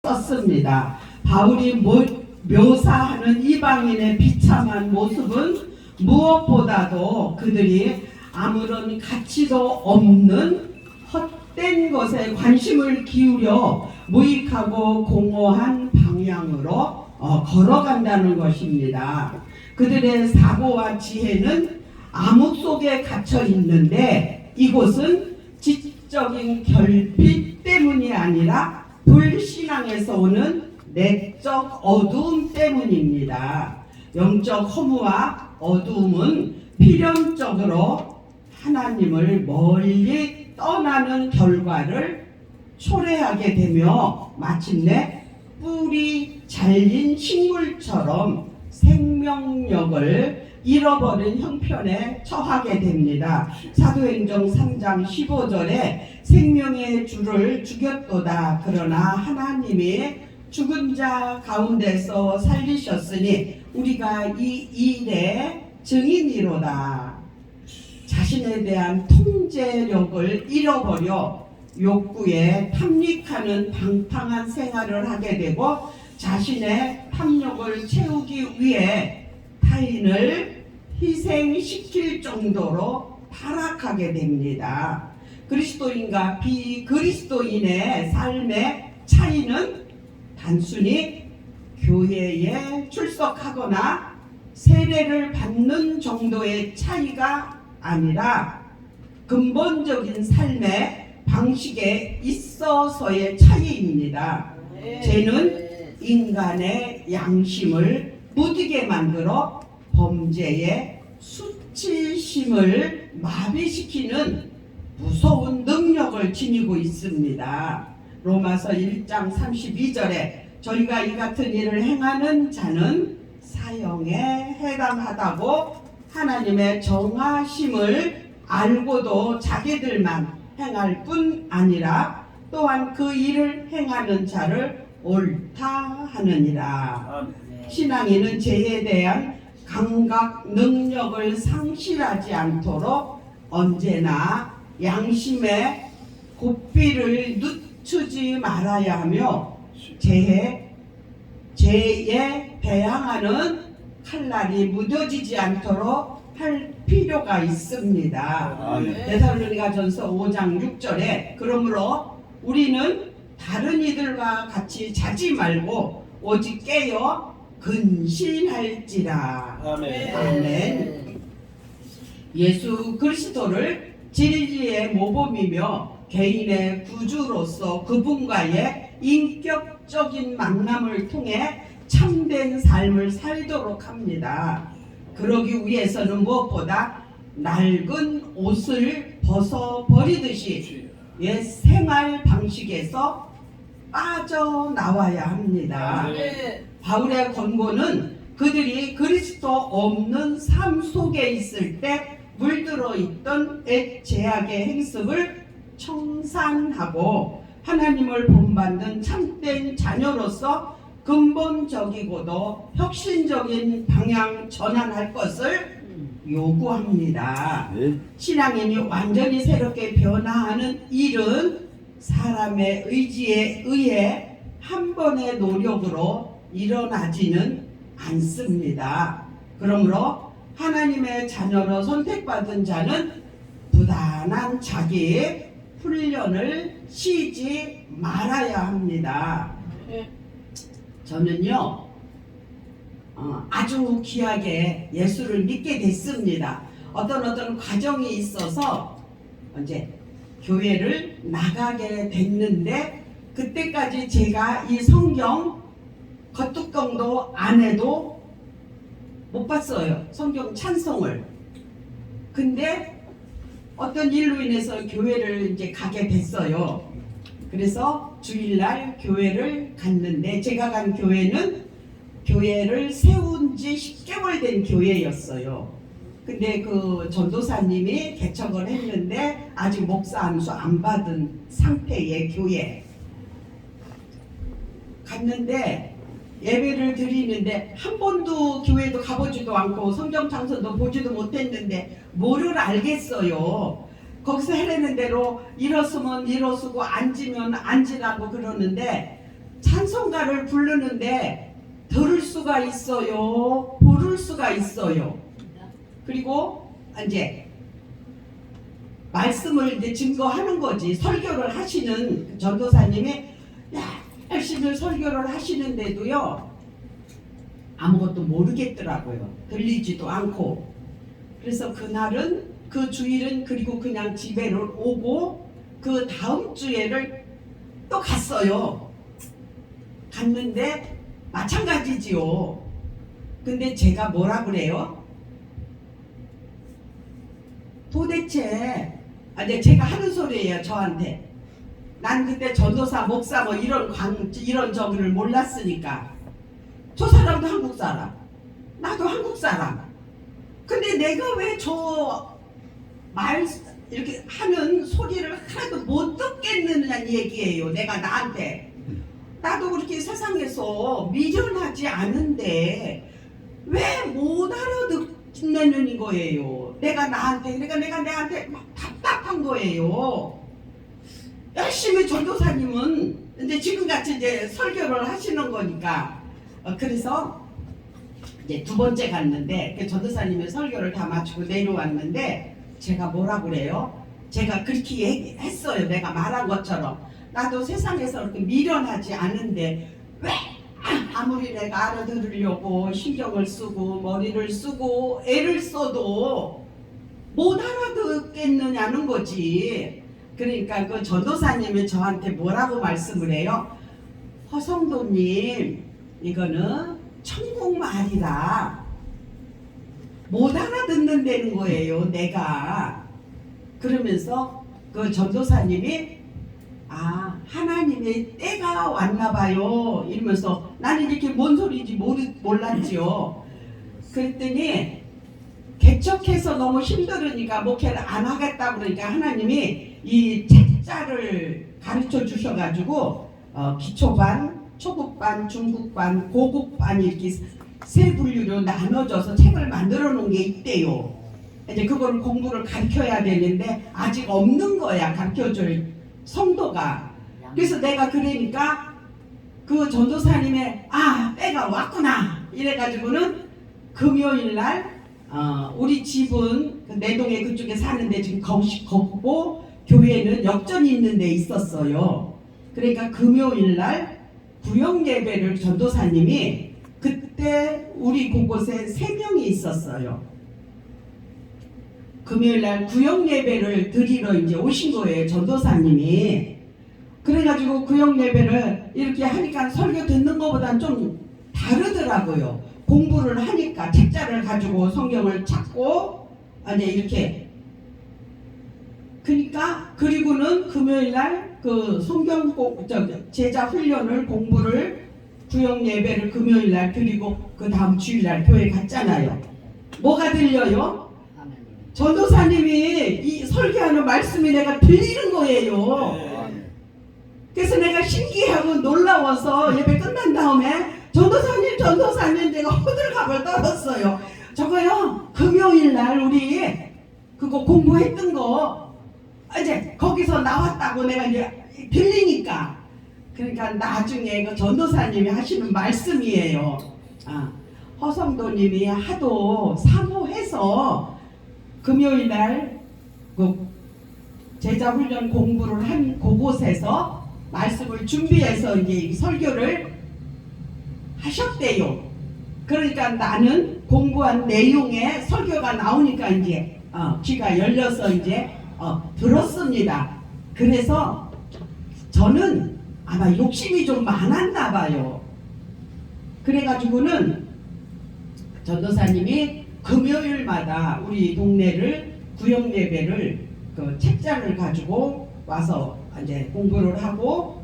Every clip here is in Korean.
썼습니다. 바울이 묘사하는 이방인의 비참한 모습은 무엇보다도 그들이 아무런 가치도 없는 헛된 것에 관심을 기울여 무익하고 공허한 방향으로 걸어간다는 것입니다. 그들의 사고와 지혜는 암흑 속에 갇혀 있는데 이곳은 지적인 결핍 때문이 아니라 불신앙에서 오는 내적 어두움 때문입니다. 영적 허무와 어두움은 필연적으로 하나님을 멀리 떠나는 결과를 초래하게 되며 마침내 뿌리 잘린 식물처럼 생명력을 잃어버린 형편에 처하게 됩니다. 사도행전 3장 15절에 생명의 주를 죽였도다. 그러나 하나님이 죽은 자 가운데서 살리셨으니 우리가 이 일의 증인이로다. 자신에 대한 통제력을 잃어버려 욕구에 탐닉하는 방탕한 생활을 하게 되고 자신의 탐욕을 채우기 위해 타인을 희생시킬 정도로 타락하게 됩니다. 그리스도인과 비그리스도인의 삶의 차이는 단순히 교회에 출석하거나 세례를 받는 정도의 차이가 아니라 근본적인 삶의 방식에 있어서의 차이입니다. 죄는 인간의 양심을 무디게 만들어 범죄의 수치심을 마비시키는 무서운 능력을 지니고 있습니다. 로마서 1장 32절에 저희가 이 같은 일을 행하는 자는 사형에 해당하다고 하나님의 정하심을 알고도 자기들만 행할 뿐 아니라 또한 그 일을 행하는 자를 옳다 하느니라. 신앙인은 죄에 대한 감각 능력을 상실하지 않도록 언제나 양심의 고삐를 늦추지 말아야 하며 죄에 대항하는 칼날이 무뎌지지 않도록 할 필요가 있습니다. 데살로니가전서 5장 6절에 그러므로 우리는 다른 이들과 같이 자지 말고 오직 깨어 근신할지라. 아멘. 예수 그리스도를 진리의 모범이며 개인의 구주로서 그분과의 인격적인 만남을 통해 참된 삶을 살도록 합니다. 그러기 위해서는 무엇보다 낡은 옷을 벗어버리듯이 옛 생활 방식에서 빠져나와야 합니다. 바울의 권고는 그들이 그리스도 없는 삶 속에 있을 때 물들어 있던 옛 제약의 행습을 청산하고 하나님을 본받는 참된 자녀로서 근본적이고도 혁신적인 방향 전환할 것을 요구합니다. 신앙인이 완전히 새롭게 변화하는 일은 사람의 의지에 의해 한 번의 노력으로 일어나지는 않습니다. 그러므로 하나님의 자녀로 선택받은 자는 부단한 자기 훈련을 쉬지 말아야 합니다. 저는요 아주 귀하게 예수를 믿게 됐습니다. 어떤 과정이 있어서 이제 교회를 나가게 됐는데 그때까지 제가 이 성경 겉뚜껑도 안 해도 못 봤어요. 성경 찬송을. 근데 어떤 일로 인해서 교회를 이제 가게 됐어요. 그래서 주일날 교회를 갔는데 제가 간 교회는 교회를 세운 지 10개월 된 교회였어요. 근데 그 전도사님이 개척을 했는데 아직 목사 안수 안 받은 상태의 교회 갔는데 예배를 드리는데 한 번도 교회도 가보지도 않고 성경 창설도 보지도 못했는데 뭐를 알겠어요. 거기서 해내는 대로 일어서면 일어서고 앉으면 앉으라고 그러는데 찬송 찬송가를 부르는데 들을 수가 있어요, 부를 수가 있어요. 그리고 이제 말씀을 이제 증거하는 거지. 설교를 하시는 전도사님이 열심히 설교를 하시는데도요 아무것도 모르겠더라고요. 들리지도 않고. 그래서 그날은 그 주일은 그리고 그냥 집에 오고 그 다음 주에를 또 갔어요. 갔는데 마찬가지지요. 근데 제가 뭐라 그래요? 도대체 이제 제가 하는 소리예요, 저한테. 난 그때 전도사, 목사 뭐 이런 저기를 몰랐으니까. 저 사람도 한국 사람, 나도 한국 사람. 근데 내가 왜 저 말 이렇게 하는 소리를 하나도 못 듣겠느냐는 얘기예요. 내가 나한테. 나도 그렇게 세상에서 미련하지 않은데 왜 못 알아듣는 거예요. 내가 나한테. 그러니까 내가 내한테 막 답답한 거예요. 열심히 전도사님은 이제 지금같이 이제 설교를 하시는 거니까. 그래서 이제 두 번째 갔는데 그 전도사님의 설교를 다 마치고 내려왔는데 제가 뭐라 그래요? 제가 그렇게 얘기했어요. 내가 말한 것처럼. 나도 세상에서 그렇게 미련하지 않은데 왜 아무리 내가 알아들으려고 신경을 쓰고 머리를 쓰고 애를 써도 못 알아듣겠느냐는 거지. 그러니까 그 전도사님이 저한테 뭐라고 말씀을 해요? 허성도님, 이거는 천국말이라 못 알아듣는다는 거예요, 내가. 그러면서 그 전도사님이 하나님의 때가 왔나 봐요 이러면서 나는 이렇게 뭔 소리인지 몰랐지요. 그랬더니 개척해서 너무 힘들으니까 목회를 안 하겠다 그러니까 하나님이 이 책자를 가르쳐 주셔가지고 기초반, 초급반, 중급반, 고급반 이렇게 세 분류로 나눠져서 책을 만들어 놓은 게 있대요. 이제 그걸 공부를 가르쳐야 되는데 아직 없는 거야, 가르쳐줄 성도가. 그래서 내가 그러니까 그 전도사님의 때가 왔구나 이래가지고는 금요일날 우리 집은 그 내동에 그쪽에 사는데 지금 거기고 교회는 역전이 있는 데 있었어요. 그러니까 금요일날 구역 예배를 전도사님이 그때 우리 그곳에 3명이 있었어요. 금요일날 구역 예배를 드리러 이제 오신 거예요, 전도사님이. 그래가지고 구역 예배를 이렇게 하니까 설교 듣는 것보다는 좀 다르더라고요. 공부를 하니까 책자를 가지고 성경을 찾고 이제 이렇게. 그러니까 그리고는 금요일날 그 성경 제자 훈련을 공부를 구역 예배를 금요일날 드리고 그 다음 주일날 교회 갔잖아요. 뭐가 들려요? 전도사님이 이 설교하는 말씀이 내가 들리는 거예요. 그래서 내가 신기하고 놀라워서 예배 끝난 다음에 전도사님 제가 호들갑을 떨었어요. 저거요 금요일날 우리 그거 공부했던 거 이제 거기서 나왔다고 내가 이제 들리니까. 그러니까 나중에 그 전도사님이 하시는 말씀이에요. 허성도님이 하도 사모해서 금요일날 그 제자훈련 공부를 한 그곳에서 말씀을 준비해서 이제 설교를 하셨대요. 그러니까 나는 공부한 내용의 설교가 나오니까 이제 귀가 열려서 이제 들었습니다. 그래서 저는 아마 욕심이 좀 많았나 봐요. 그래가지고는 전도사님이 금요일마다 우리 동네를 구역 예배를 그 책자를 가지고 와서 이제 공부를 하고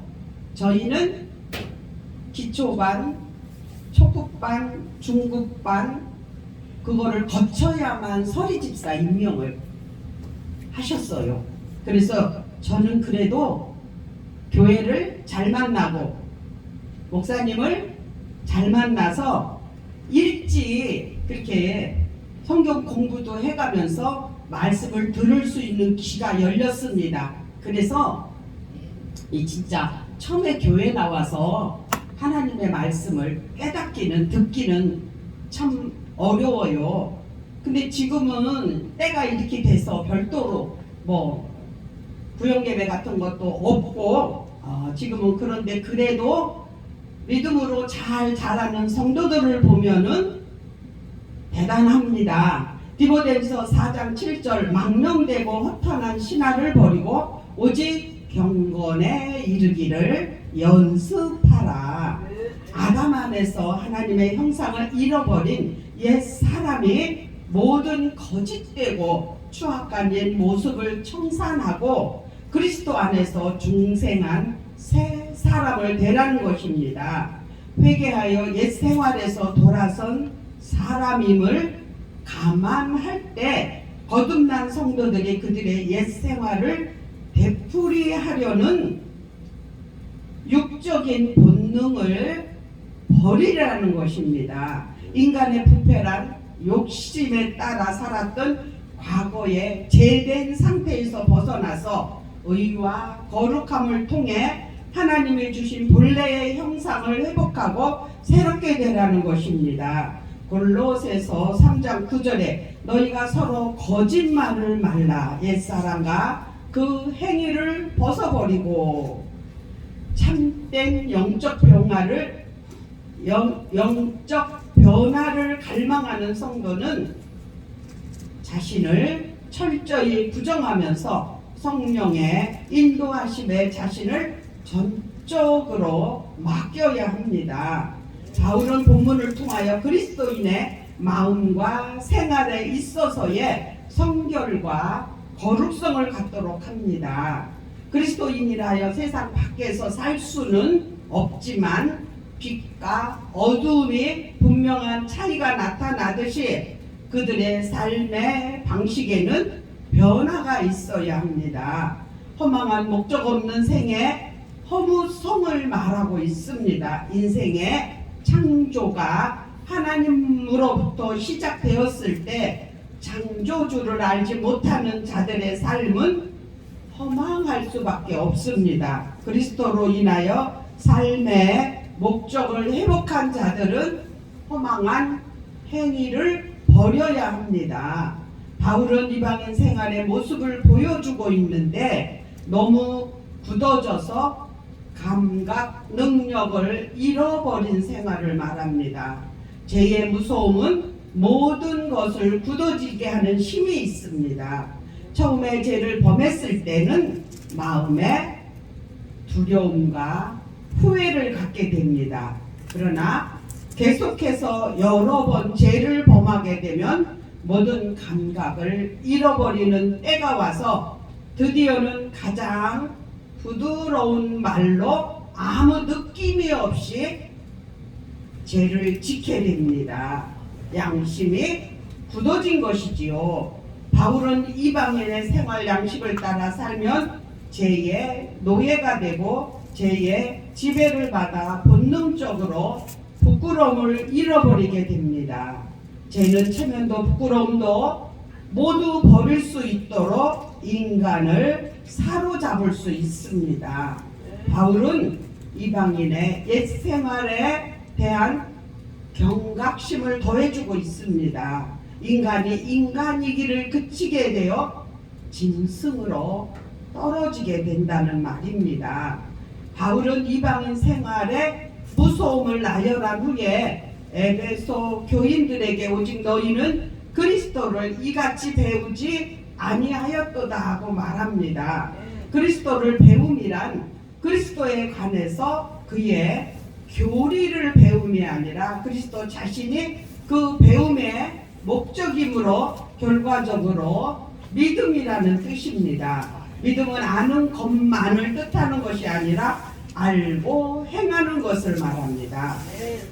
저희는 기초반, 초급반, 중급반 그거를 거쳐야만 서리집사 임명을 하셨어요. 그래서 저는 그래도 교회를 잘 만나고 목사님을 잘 만나서 일찍 그렇게 성경 공부도 해가면서 말씀을 들을 수 있는 귀가 열렸습니다. 그래서 이 진짜 처음에 교회 나와서 하나님 하나님의 말씀을 깨닫기는 듣기는 참 어려워요. 근데 지금은 때가 이렇게 돼서 별도로 뭐 구역예배 같은 것도 없고 지금은 그런데 그래도 믿음으로 잘 자라는 성도들을 보면은 대단합니다. 디모데후서 4장 7절 망령되고 허탄한 신화를 버리고 오직 경건에 이르기를 연습하라. 아담 안에서 하나님의 형상을 잃어버린 옛 사람이 모든 거짓되고 추악한 옛 모습을 청산하고 그리스도 안에서 중생한 새 사람을 되라는 것입니다. 회개하여 옛 생활에서 돌아선 사람임을 감안할 때 거듭난 성도들이 그들의 옛 생활을 되풀이하려는 육적인 본능을 버리라는 것입니다. 인간의 부패란 욕심에 따라 살았던 과거의 죄된 상태에서 벗어나서 의와 거룩함을 통해 하나님이 주신 본래의 형상을 회복하고 새롭게 되라는 것입니다. 골로새서 3장 9절에 너희가 서로 거짓말을 말라. 옛사람과 그 행위를 벗어버리고 참된 영적 변화를 갈망하는 성도는 자신을 철저히 부정하면서 성령의 인도하심에 자신을 전적으로 맡겨야 합니다. 바울은 본문을 통하여 그리스도인의 마음과 생활에 있어서의 성결과 거룩성을 갖도록 합니다. 그리스도인이라여 세상 밖에서 살 수는 없지만 빛과 어두움이 분명한 차이가 나타나듯이 그들의 삶의 방식에는 변화가 있어야 합니다. 허망한 목적 없는 생에 허무성을 말하고 있습니다. 인생의 창조가 하나님으로부터 시작되었을 때 창조주를 알지 못하는 자들의 삶은 허망할 수밖에 없습니다. 그리스도로 인하여 삶의 목적을 회복한 자들은 허망한 행위를 버려야 합니다. 바울은 이방인 생활의 모습을 보여주고 있는데 너무 굳어져서 감각 능력을 잃어버린 생활을 말합니다. 죄의 무서움은 모든 것을 굳어지게 하는 힘이 있습니다. 처음에 죄를 범했을 때는 마음에 두려움과 후회를 갖게 됩니다. 그러나 계속해서 여러 번 죄를 범하게 되면 모든 감각을 잃어버리는 때가 와서 드디어는 가장 부드러운 말로 아무 느낌이 없이 죄를 지게 됩니다. 양심이 굳어진 것이지요. 바울은 이방인의 생활 양식을 따라 살면 죄의 노예가 되고 죄의 지배를 받아 본능적으로 부끄러움을 잃어버리게 됩니다. 죄는 체면도 부끄러움도 모두 버릴 수 있도록 인간을 사로잡을 수 있습니다. 바울은 이방인의 옛 생활에 대한 경각심을 더해주고 있습니다. 인간이 인간이기를 그치게 되어 짐승으로 떨어지게 된다는 말입니다. 바울은 이방인 생활에 무서움을 나열한 후에 에베소 교인들에게 오직 너희는 그리스도를 이같이 배우지 아니하였도다 하고 말합니다. 그리스도를 배움이란 그리스도에 관해서 그의 교리를 배움이 아니라 그리스도 자신이 그 배움의 목적이므로 결과적으로 믿음이라는 뜻입니다. 믿음은 아는 것만을 뜻하는 것이 아니라 알고 행하는 것을 말합니다.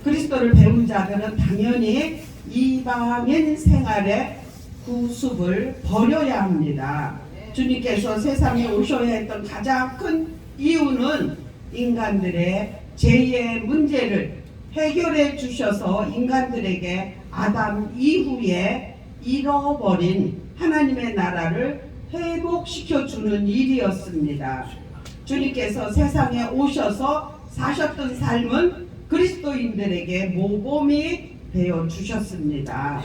그리스도를 배운 자들은 당연히 이방인 생활의 구습을 버려야 합니다. 주님께서 세상에 오셔야 했던 가장 큰 이유는 인간들의 죄의 문제를 해결해 주셔서 인간들에게 아담 이후에 잃어버린 하나님의 나라를 회복시켜 주는 일이었습니다. 주님께서 세상에 오셔서 사셨던 삶은 그리스도인들에게 모범이 되어 주셨습니다.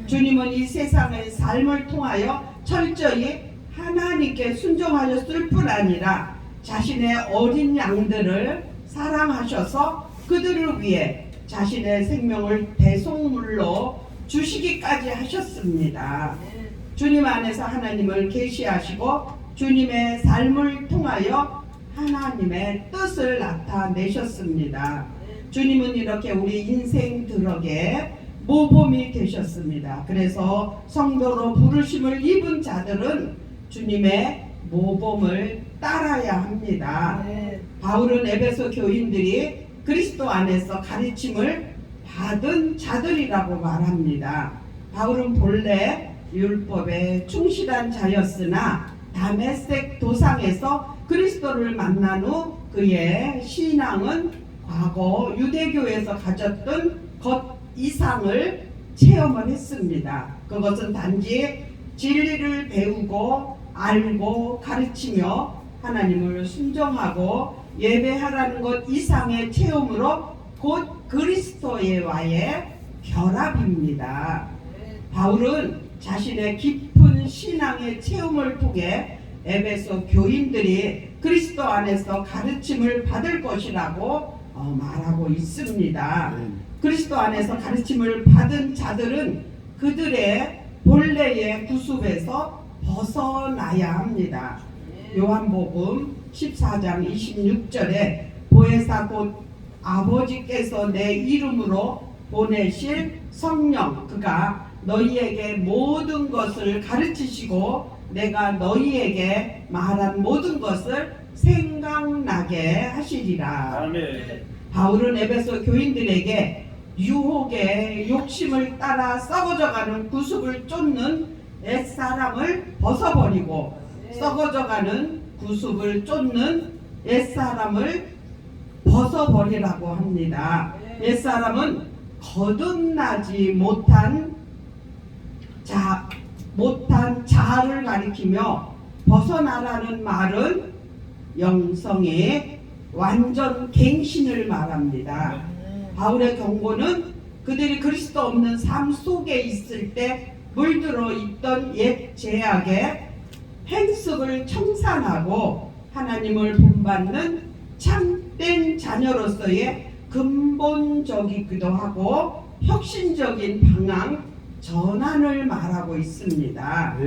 주님은 이 세상의 삶을 통하여 철저히 하나님께 순종하셨을 뿐 아니라 자신의 어린 양들을 사랑하셔서 그들을 위해 자신의 생명을 대속물로 주시기까지 하셨습니다. 주님 안에서 하나님을 계시하시고 주님의 삶을 통하여 하나님의 뜻을 나타내셨습니다. 주님은 이렇게 우리 인생 들어게 모범이 되셨습니다. 그래서 성도로 부르심을 입은 자들은 주님의 모범을 따라야 합니다. 바울은 에베소 교인들이 그리스도 안에서 가르침을 받은 자들이라고 말합니다. 바울은 본래 율법에 충실한 자였으나 다메섹 도상에서 그리스도를 만난 후 그의 신앙은 과거 유대교에서 가졌던 것 이상을 체험을 했습니다. 그것은 단지 진리를 배우고 알고 가르치며 하나님을 순종하고 예배하라는 것 이상의 체험으로 곧 그리스도와의 결합입니다. 바울은 자신의 깊은 신앙의 체험을 통해 에베소 교인들이 그리스도 안에서 가르침을 받을 것이라고 말하고 있습니다. 그리스도 안에서 가르침을 받은 자들은 그들의 본래의 구습에서 벗어나야 합니다. 요한복음 14장 26절에 보혜사 곧 아버지께서 내 이름으로 보내실 성령 그가 너희에게 모든 것을 가르치시고 내가 너희에게 말한 모든 것을 생각나게 하시리라. 아멘. 바울은 에베소 교인들에게 유혹의 욕심을 따라 썩어져가는 구습을 쫓는 옛사람을 벗어버리고 썩어져가는 구습을 쫓는 옛사람을 벗어버리라고 합니다. 옛사람은 거듭나지 못한 자아를 가리키며 벗어나라는 말은 영성의 완전 갱신을 말합니다. 바울의 경고는 그들이 그리스도 없는 삶 속에 있을 때 물들어 있던 옛 죄악의 행습을 청산하고 하나님을 본받는 참된 자녀로서의 근본적이기도 하고 혁신적인 방향 전환을 말하고 있습니다.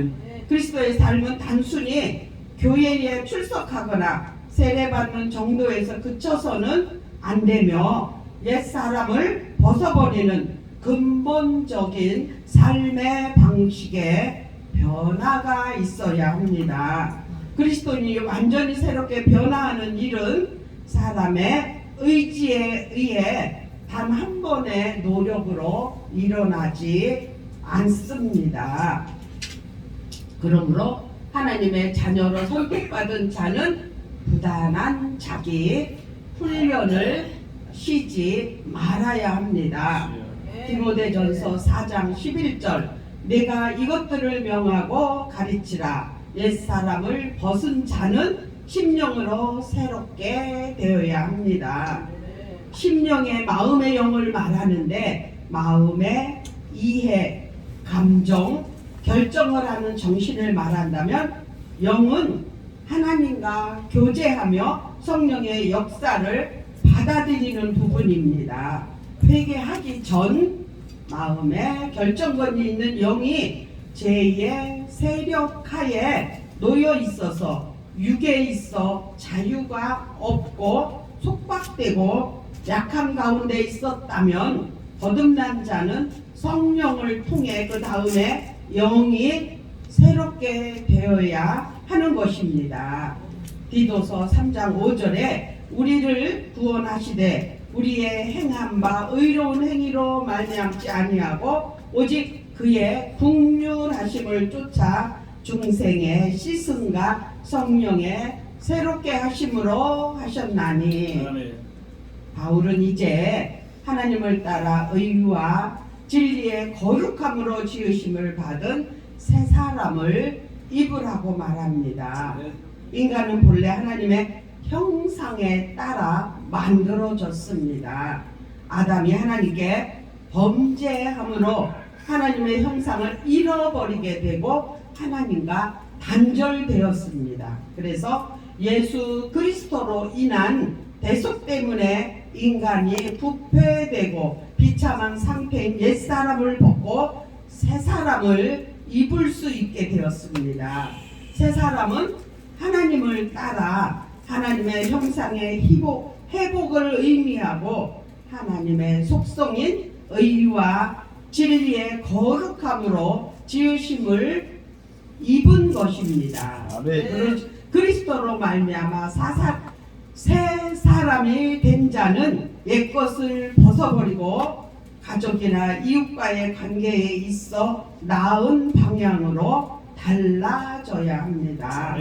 그리스도의 삶은 단순히 교회에 출석하거나 세례받는 정도에서 그쳐서는 안 되며 옛사람을 벗어버리는 근본적인 삶의 방식에 변화가 있어야 합니다. 그리스도인이 완전히 새롭게 변화하는 일은 사람의 의지에 의해 단 한 번의 노력으로 일어나지 않습니다. 그러므로 하나님의 자녀로 선택받은 자는 부단한 자기 훈련을 쉬지 말아야 합니다. 디모데전서 4장 11절 내가 이것들을 명하고 가르치라. 옛사람을 벗은 자는 심령으로 새롭게 되어야 합니다. 심령의 마음의 영을 말하는데 마음의 이해, 감정, 결정을 하는 정신을 말한다면 영은 하나님과 교제하며 성령의 역사를 받아들이는 부분입니다. 회개하기 전 마음에 결정권이 있는 영이 제2의 세력하에 놓여 있어서 육에 있어 자유가 없고 속박되고 약함 가운데 있었다면 거듭난 자는 성령을 통해 그 다음에 영이 새롭게 되어야 하는 것입니다. 디도서 3장 5절에 우리를 구원하시되 우리의 행한 바 의로운 행위로 말미암지 아니하고 오직 그의 긍휼하심을 쫓아 중생의 씻음과 성령의 새롭게 하심으로 하셨나니. 아멘. 바울은 이제 하나님을 따라 의와 진리의 거룩함으로 지으심을 받은 새 사람을 입으라고 말합니다. 인간은 본래 하나님의 형상에 따라 만들어졌습니다. 아담이 하나님께 범죄함으로 하나님의 형상을 잃어버리게 되고 하나님과 단절되었습니다. 그래서 예수 그리스도로 인한 대속 때문에 인간이 부패되고 비참한 상태인 옛사람을 벗고 새사람을 입을 수 있게 되었습니다. 새사람은 하나님을 따라 하나님의 형상의 회복을 의미하고 하나님의 속성인 의와 진리의 거룩함으로 지으심을 입은 것입니다. 그리스도로 말미암아 새 사람이 된 자는 옛것을 벗어버리고 가족이나 이웃과의 관계에 있어 나은 방향으로 달라져야 합니다.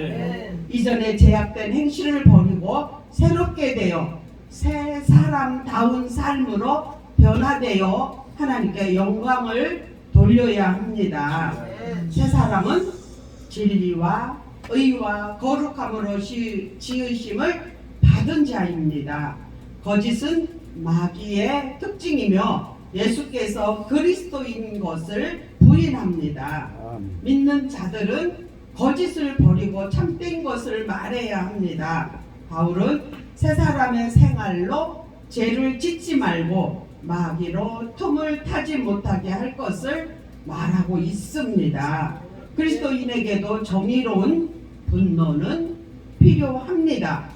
이전에 제약된 행실을 버리고 새롭게 되어 새 사람다운 삶으로 변화되어 하나님께 영광을 돌려야 합니다. 새 사람은 진리와 의와 거룩함으로 지으심을 받은 자입니다. 거짓은 마귀의 특징이며 예수께서 그리스도인 것을 부인합니다. 믿는 자들은 거짓을 버리고 참된 것을 말해야 합니다. 바울은 새 사람의 생활로 죄를 짓지 말고 마귀로 틈을 타지 못하게 할 것을 말하고 있습니다. 그리스도인에게도 정의로운 분노는 필요합니다.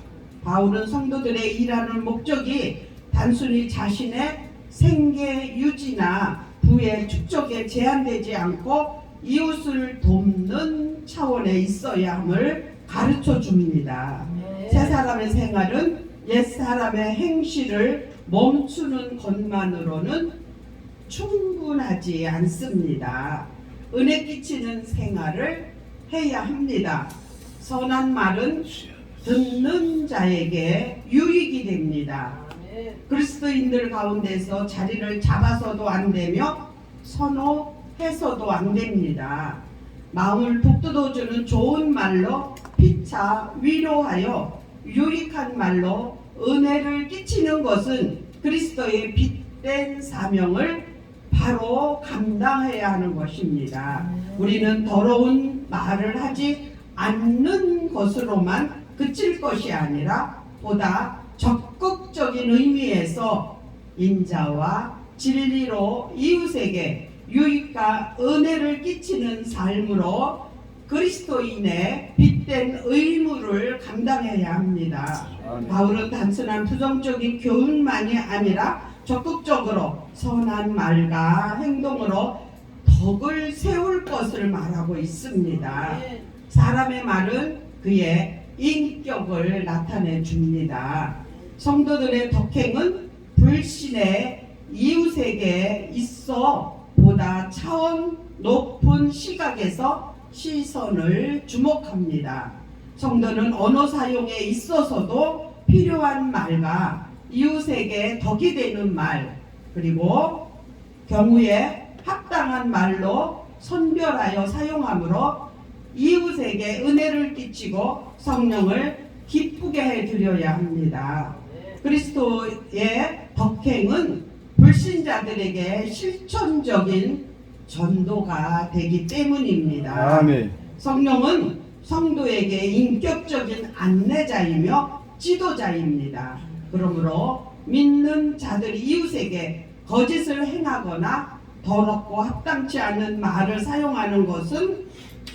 바울은 성도들의 일하는 목적이 단순히 자신의 생계 유지나 부의 축적에 제한되지 않고 이웃을 돕는 차원에 있어야 함을 가르쳐 줍니다. 새 사람의 생활은 옛 사람의 행실을 멈추는 것만으로는 충분하지 않습니다. 은혜 끼치는 생활을 해야 합니다. 선한 말은 듣는 자에게 유익이 됩니다. 그리스도인들 가운데서 자리를 잡아서도 안 되며 선호해서도 안 됩니다. 마음을 북돋워주는 좋은 말로 피차 위로하여 유익한 말로 은혜를 끼치는 것은 그리스도의 빛된 사명을 바로 감당해야 하는 것입니다. 우리는 더러운 말을 하지 않는 것으로만 그칠 것이 아니라 보다 적극적인 의미에서 인자와 진리로 이웃에게 유익과 은혜를 끼치는 삶으로 그리스도인의 빛된 의무를 감당해야 합니다. 바울은 단순한 부정적인 교훈만이 아니라 적극적으로 선한 말과 행동으로 덕을 세울 것을 말하고 있습니다. 사람의 말은 그의 인격을 나타내 줍니다. 성도들의 덕행은 불신의 이웃에게 있어 보다 차원 높은 시각에서 시선을 주목합니다. 성도는 언어 사용에 있어서도 필요한 말과 이웃에게 덕이 되는 말, 그리고 경우에 합당한 말로 선별하여 사용함으로 이웃에게 은혜를 끼치고 성령을 기쁘게 해드려야 합니다. 그리스도의 덕행은 불신자들에게 실천적인 전도가 되기 때문입니다. 아멘. 성령은 성도에게 인격적인 안내자이며 지도자입니다. 그러므로 믿는 자들이 이웃에게 거짓을 행하거나 더럽고 합당치 않은 말을 사용하는 것은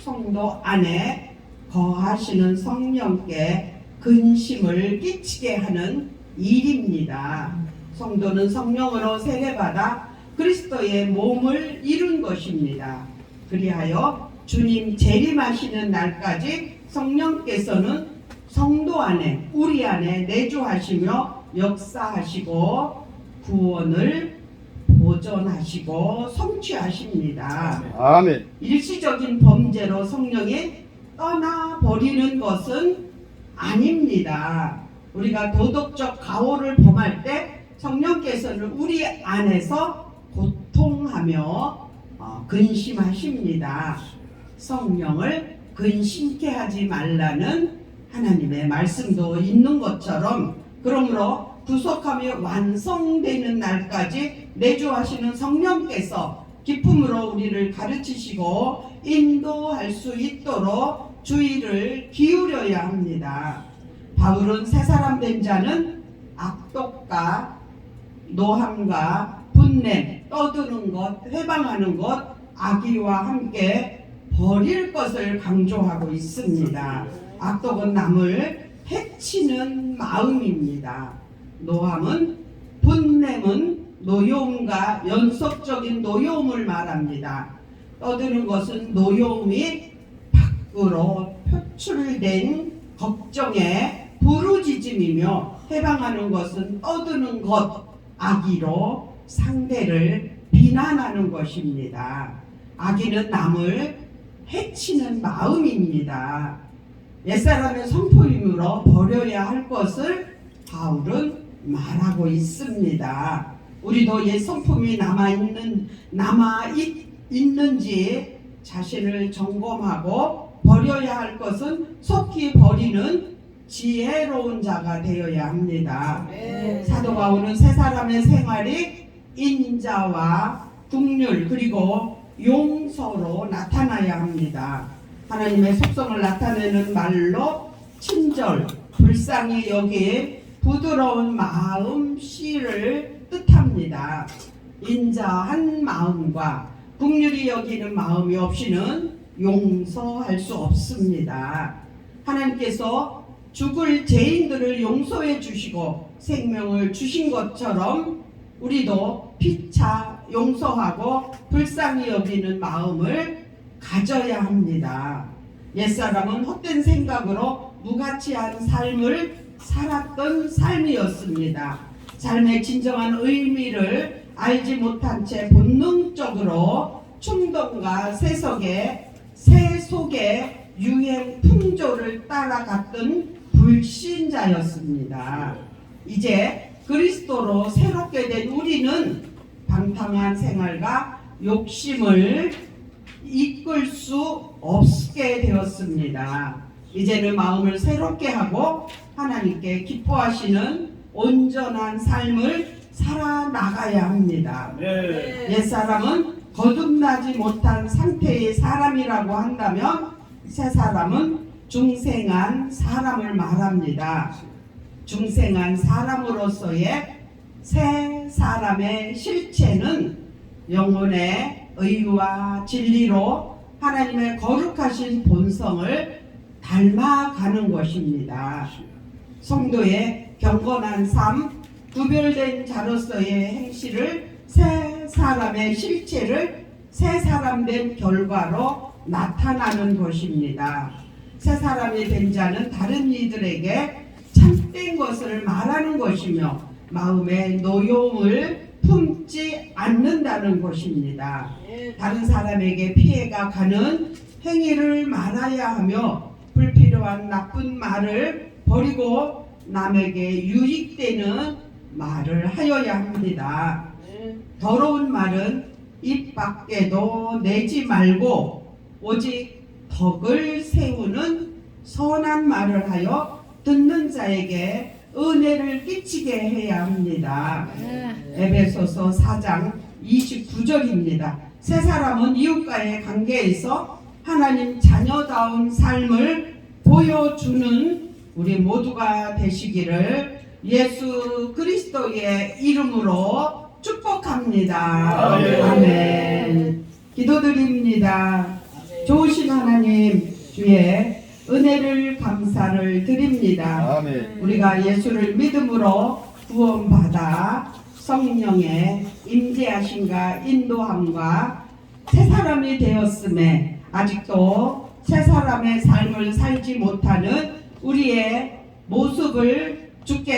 성도 안에 거하시는 성령께 근심을 끼치게 하는 일입니다. 성도는 성령으로 세례받아 그리스도의 몸을 이룬 것입니다. 그리하여 주님 재림하시는 날까지 성령께서는 성도 안에 우리 안에 내주하시며 역사하시고 구원을 보존하시고 성취하십니다. 아멘. 일시적인 범죄로 성령이 떠나버리는 것은 아닙니다. 우리가 도덕적 가호를 범할 때 성령께서는 우리 안에서 고통하며 근심하십니다. 성령을 근심케 하지 말라는 하나님의 말씀도 있는 것처럼, 그러므로 구속하며 완성되는 날까지 내주하시는 성령께서 기쁨으로 우리를 가르치시고 인도할 수 있도록 주의를 기울여야 합니다. 바울은 새사람 된 자는 악독과 노함과 분냄, 떠드는 것, 회방하는 것, 악의와 함께 버릴 것을 강조하고 있습니다. 악독은 남을 해치는 마음입니다. 노함은, 분냄은 노여움과 연속적인 노여움을 말합니다. 떠드는 것은 노여움이 밖으로 표출된 걱정의 부르짖음이며, 해방하는 것은 떠드는 것, 악의로 상대를 비난하는 것입니다. 악의는 남을 해치는 마음입니다. 옛사람의 성품이므로 버려야 할 것을 바울은 말하고 있습니다. 우리도 옛 성품이 남아있는지 자신을 점검하고 버려야 할 것은 속히 버리는 지혜로운 자가 되어야 합니다. 사도 바울은 새 사람의 생활이 인자와 긍휼 그리고 용서로 나타나야 합니다. 하나님의 속성을 나타내는 말로 친절, 불쌍히 여긴 부드러운 마음씨를 뜻합니다. 인자한 마음과 긍휼히 여기는 마음이 없이는 용서할 수 없습니다. 하나님께서 죽을 죄인들을 용서해 주시고 생명을 주신 것처럼 우리도 피차 용서하고 불쌍히 여기는 마음을 가져야 합니다. 옛사람은 헛된 생각으로 무가치한 삶을 살았던 삶이었습니다. 삶의 진정한 의미를 알지 못한 채 본능적으로 충동과 세속의 유행 풍조를 따라갔던 불신자였습니다. 이제 그리스도로 새롭게 된 우리는 방탕한 생활과 욕심을 이끌 수 없게 되었습니다. 이제는 마음을 새롭게 하고 하나님께 기뻐하시는 온전한 삶을 살아나가야 합니다. 옛사람은 거듭나지 못한 상태의 사람이라고 한다면 새 사람은 중생한 사람을 말합니다. 중생한 사람으로서의 새 사람의 실체는 영혼의 의와 진리로 하나님의 거룩하신 본성을 닮아가는 것입니다. 성도의 경건한 삶, 구별된 자로서의 행실을 새 사람의 실체를 새 사람 된 결과로 나타나는 것입니다. 새 사람이 된 자는 다른 이들에게 참된 것을 말하는 것이며 마음의 노여움을 품지 않는다는 것입니다. 다른 사람에게 피해가 가는 행위를 말아야 하며 불필요한 나쁜 말을 버리고 남에게 유익되는 말을 하여야 합니다. 더러운 말은 입 밖에도 내지 말고 오직 덕을 세우는 선한 말을 하여 듣는 자에게 은혜를 끼치게 해야 합니다. 에베소서 4장 29절입니다. 새 사람은 이웃과의 관계에서 하나님 자녀다운 삶을 보여주는 우리 모두가 되시기를 예수 그리스도의 이름으로 축복합니다. 아멘. 기도드립니다. 좋으신 하나님 주의 은혜를 감사를 드립니다. 아멘. 우리가 예수를 믿음으로 구원받아 성령의 임재하심과 인도함과 새 사람이 되었음에 아직도 새 사람의 삶을 살지 못하는 우리의 모습을 주께